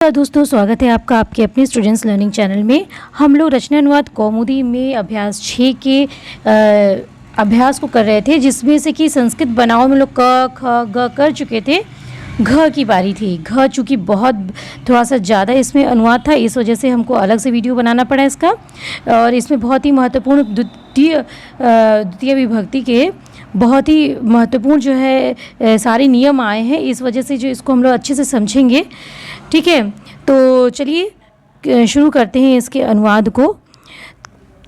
दोस्तों, स्वागत है आपका आपके अपने स्टूडेंट्स लर्निंग चैनल में। हम लोग रचना अनुवाद कौमुदी में अभ्यास 6 के अभ्यास को कर रहे थे, जिसमें से कि संस्कृत बनाओ में लोग क ख ग कर चुके थे। घ की बारी थी। घ चूँकि बहुत थोड़ा सा ज़्यादा इसमें अनुवाद था, इस वजह से हमको अलग से वीडियो बनाना पड़ा इसका। और इसमें बहुत ही महत्वपूर्ण द्वितीय विभक्ति के बहुत ही महत्वपूर्ण जो है सारे नियम आए हैं, इस वजह से जो इसको हम लोग अच्छे से समझेंगे। ठीक है, तो चलिए शुरू करते हैं इसके अनुवाद को।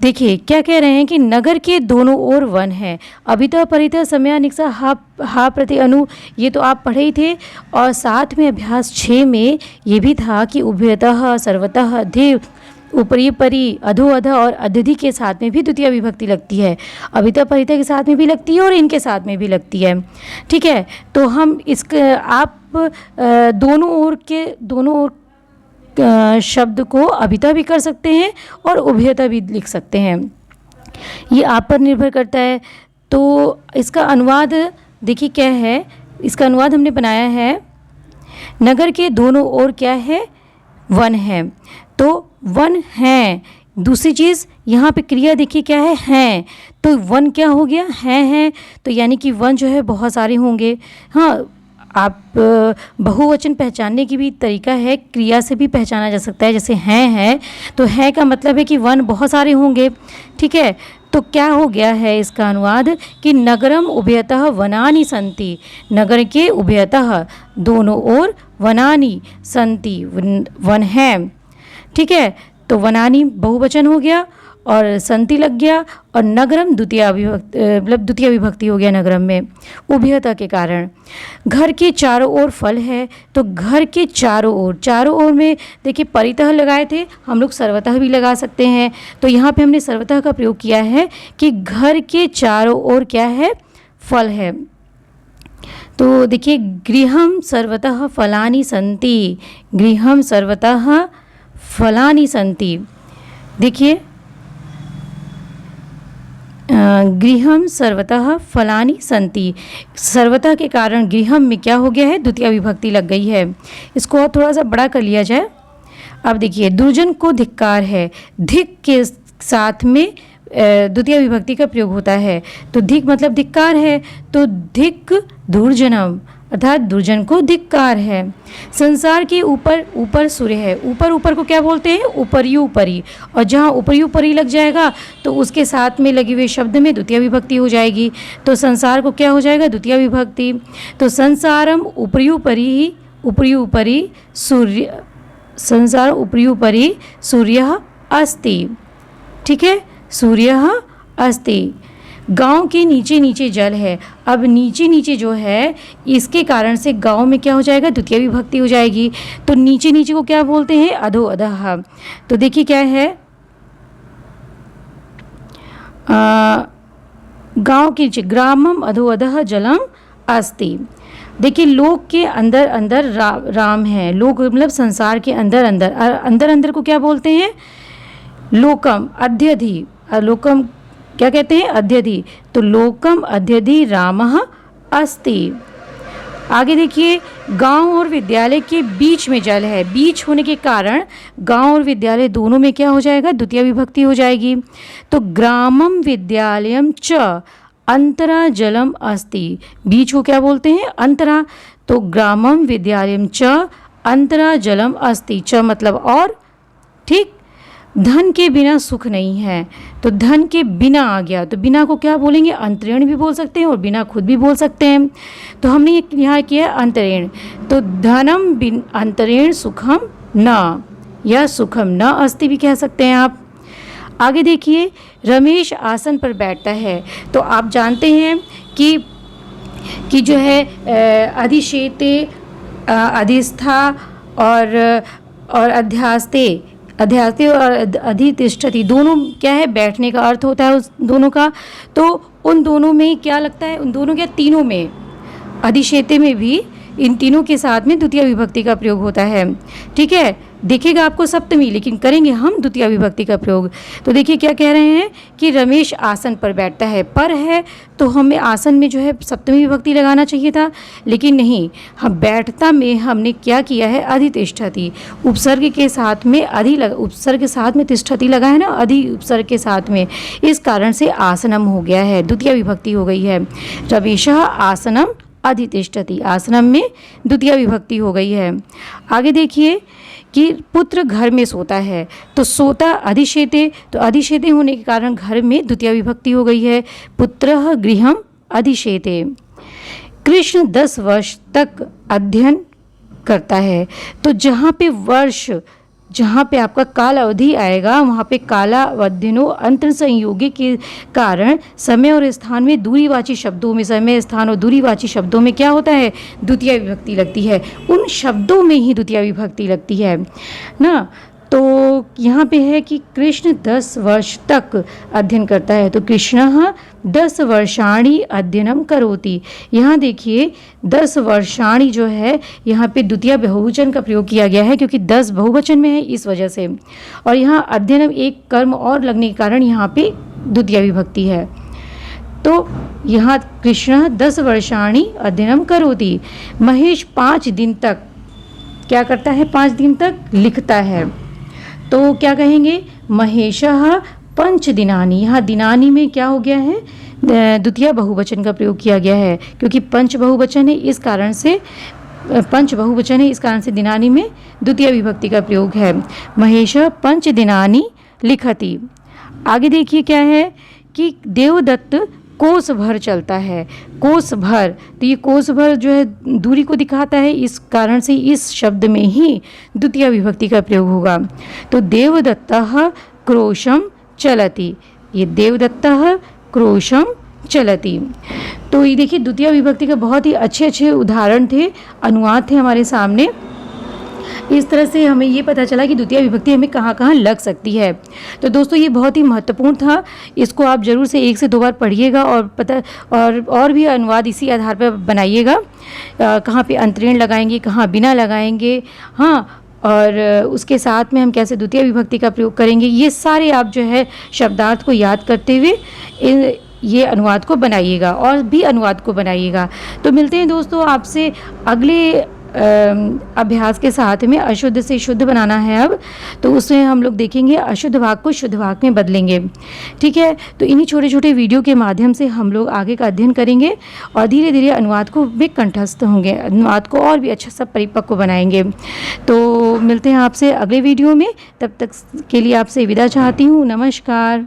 देखिए क्या कह रहे हैं कि नगर के दोनों ओर वन है। अभितः परितः समया निक्सा हा प्रति अनु, ये तो आप पढ़े ही थे। और साथ में अभ्यास 6 में ये भी था कि उभयतः सर्वतः धिव ऊपरी परी अधो अध और अध्यधि के साथ में भी द्वितीय विभक्ति लगती है। अभितः परितः के साथ में भी लगती है और इनके साथ में भी लगती है। ठीक है, तो हम इसके आप दोनों ओर शब्द को अभितः भी कर सकते हैं और उभयतः भी लिख सकते हैं, ये आप पर निर्भर करता है। तो इसका अनुवाद देखिए क्या है। इसका अनुवाद हमने बनाया है, नगर के दोनों ओर क्या है, वन है। तो वन है। दूसरी चीज़ यहाँ पे क्रिया देखिए क्या है, तो वन क्या हो गया, है। तो यानी कि वन जो है बहुत सारे होंगे। हाँ, आप बहुवचन पहचानने की भी तरीका है, क्रिया से भी पहचाना जा सकता है। जैसे है तो है का मतलब है कि वन बहुत सारे होंगे। ठीक है, तो क्या हो गया है इसका अनुवाद कि नगरम उभयतः वनानि सन्ति। नगर के उभयतः दोनों ओर वनानि सन्ति, वन है। ठीक है, तो वनानि बहुवचन हो गया और संति लग गया और नगरम द्वितीय विभक्ति हो गया नगरम में उभयता के कारण। घर के चारों ओर फल है, तो घर के चारों ओर में देखिए परितः लगाए थे, हम लोग सर्वतः भी लगा सकते हैं। तो यहाँ पे हमने सर्वतः का प्रयोग किया है कि घर के चारों ओर क्या है, फल है। तो देखिए गृहम सर्वतः फलानि सन्ति, गृहम सर्वतः फलानि सन्ति। देखिए गृहम सर्वतः फलानि सन्ति, सर्वतः के कारण गृहम में क्या हो गया है, द्वितीय विभक्ति लग गई है। इसको और थोड़ा सा बड़ा कर लिया जाए। अब देखिए दुर्जन को धिक्कार है, धिक के साथ में द्वितीय विभक्ति का प्रयोग होता है। तो धिक मतलब धिक्कार है, तो धिक दुर्जनम अर्थात दुर्जन को धिक्कार है। संसार के ऊपर सूर्य है। ऊपर को क्या बोलते हैं, उपरी। और जहाँ उपरी लग जाएगा तो उसके साथ में लगे हुए शब्द में द्वितीय विभक्ति हो जाएगी। तो संसार को क्या हो जाएगा, द्वितीय विभक्ति। तो संसारम उपरी सूर्य, संसार उपरी सूर्य अस्ति। ठीक है, सूर्य अस्ति। गांव के नीचे जल है। अब नीचे जो है इसके कारण से गांव में क्या हो जाएगा, द्वितीय विभक्ति हो जाएगी। तो नीचे को क्या बोलते हैं, अधो अधः। तो देखिए क्या है, गांव के नीचे ग्रामम अधो अधः जलम अस्ति। देखिए लोक के अंदर राम है। लोक मतलब संसार के अंदर को क्या बोलते हैं, लोकम अध्यधि। लोकम क्या कहते हैं, अध्यधि। तो लोकम अध्यधि रामः अस्ति। आगे देखिए गांव और विद्यालय के बीच में जल है। बीच होने के कारण गांव और विद्यालय दोनों में क्या हो जाएगा, द्वितीय विभक्ति हो जाएगी। तो ग्रामम विद्यालयम च अंतरा जलम अस्ति। बीच को क्या बोलते हैं, अंतरा। तो ग्रामम विद्यालयम च अंतरा जलम अस्ति। च मतलब और। ठीक, धन के बिना सुख नहीं है, तो धन के बिना आ गया। तो बिना को क्या बोलेंगे, अंतरेण भी बोल सकते हैं और बिना खुद भी बोल सकते हैं। तो हमने यहाँ किया अंतरेण। तो धनम बिन अंतरेण सुखम न, या सुखम न अस्ति भी कह सकते हैं आप। आगे देखिए रमेश आसन पर बैठता है। तो आप जानते हैं कि जो है अधिशेते, अधिष्ठा और अध्यास्ते और अधितिष्ठति, दोनों क्या है, बैठने का अर्थ होता है उस दोनों का। तो उन दोनों में क्या लगता है, उन दोनों क्या, तीनों में, अधिशेते में भी इन तीनों के साथ में द्वितीय विभक्ति का प्रयोग होता है। ठीक है, दिखेगा आपको सप्तमी, लेकिन करेंगे हम द्वितीय विभक्ति का प्रयोग। तो देखिए क्या कह रहे हैं कि रमेश आसन पर बैठता है। पर है तो हमें आसन में जो है सप्तमी विभक्ति लगाना चाहिए था, लेकिन नहीं, हम बैठता में हमने क्या किया है, अधितिष्ठति, उपसर्ग के साथ में उपसर्ग के साथ में तिष्ठति लगा है ना, अधि उपसर्ग के साथ में, इस कारण से आसनम हो गया है, द्वितीय विभक्ति हो गई है। रमेशः आसनम अधितिष्ठति, आसनम में द्वितीय विभक्ति हो गई है। आगे देखिए कि पुत्र घर में सोता है, तो सोता अधिशेते, तो अधिशेते होने के कारण घर में द्वितीय विभक्ति हो गई है, पुत्रः गृहम अधिशेते। कृष्ण 10 वर्ष तक अध्ययन करता है, तो जहाँ पे आपका काल अवधि आएगा वहाँ पे कालावधिनो अंतर संयोगी के कारण समय और स्थान में दूरीवाची शब्दों में, समय स्थान और दूरीवाची शब्दों में क्या होता है, द्वितीय विभक्ति लगती है। उन शब्दों में ही द्वितीय विभक्ति लगती है ना। तो यहाँ पे है कि कृष्ण 10 वर्ष तक अध्ययन करता है, तो कृष्णः 10 वर्षाणि अध्ययनम करोति। यहाँ देखिए 10 वर्षाणि जो है यहाँ पे द्वितीय बहुवचन का प्रयोग किया गया है, क्योंकि 10 बहुवचन में है इस वजह से, और यहाँ अध्ययनम एक कर्म और लगने के कारण यहाँ पे द्वितीय विभक्ति है। तो यहाँ कृष्ण 10 वर्षाणि अध्ययनम करोति। महेश 5 दिन तक क्या करता है, 5 दिन तक लिखता है, तो क्या कहेंगे, महेशः 5 दिनानि। यहाँ दिनानि में क्या हो गया है, द्वितीय बहुवचन का प्रयोग किया गया है, क्योंकि पंच बहुवचन है इस कारण से दिनानि में द्वितीय विभक्ति का प्रयोग है। महेशः 5 दिनानि लिखति। आगे देखिए क्या है कि देवदत्त कोस भर चलता है, कोस भर, तो ये कोस भर जो है दूरी को दिखाता है, इस कारण से इस शब्द में ही द्वितीय विभक्ति का प्रयोग होगा। तो देवदत्तः क्रोशम चलति, ये देवदत्तः क्रोशम चलति। तो ये देखिए द्वितीय विभक्ति का बहुत ही अच्छे उदाहरण थे, अनुवाद थे हमारे सामने। इस तरह से हमें ये पता चला कि द्वितीय विभक्ति हमें कहाँ कहाँ लग सकती है। तो दोस्तों ये बहुत ही महत्वपूर्ण था, इसको आप ज़रूर से 1 से 2 बार पढ़िएगा और भी अनुवाद इसी आधार पर बनाइएगा, कहाँ पे अंतरीण लगाएंगे, कहाँ बिना लगाएंगे, हाँ, और उसके साथ में हम कैसे द्वितीय विभक्ति का प्रयोग करेंगे, ये सारे आप जो है शब्दार्थ को याद करते हुए ये अनुवाद को बनाइएगा और भी अनुवाद को बनाइएगा। तो मिलते हैं दोस्तों आपसे अगले अभ्यास के साथ में। अशुद्ध से शुद्ध बनाना है अब, तो उसमें हम लोग देखेंगे अशुद्ध भाग को शुद्ध भाग में बदलेंगे। ठीक है, तो इन्हीं छोटे छोटे वीडियो के माध्यम से हम लोग आगे का अध्ययन करेंगे और धीरे धीरे अनुवाद को भी कंठस्थ होंगे, अनुवाद को और भी अच्छा सा परिपक्व बनाएंगे। तो मिलते हैं आपसे अगले वीडियो में, तब तक के लिए आपसे विदा चाहती हूँ। नमस्कार।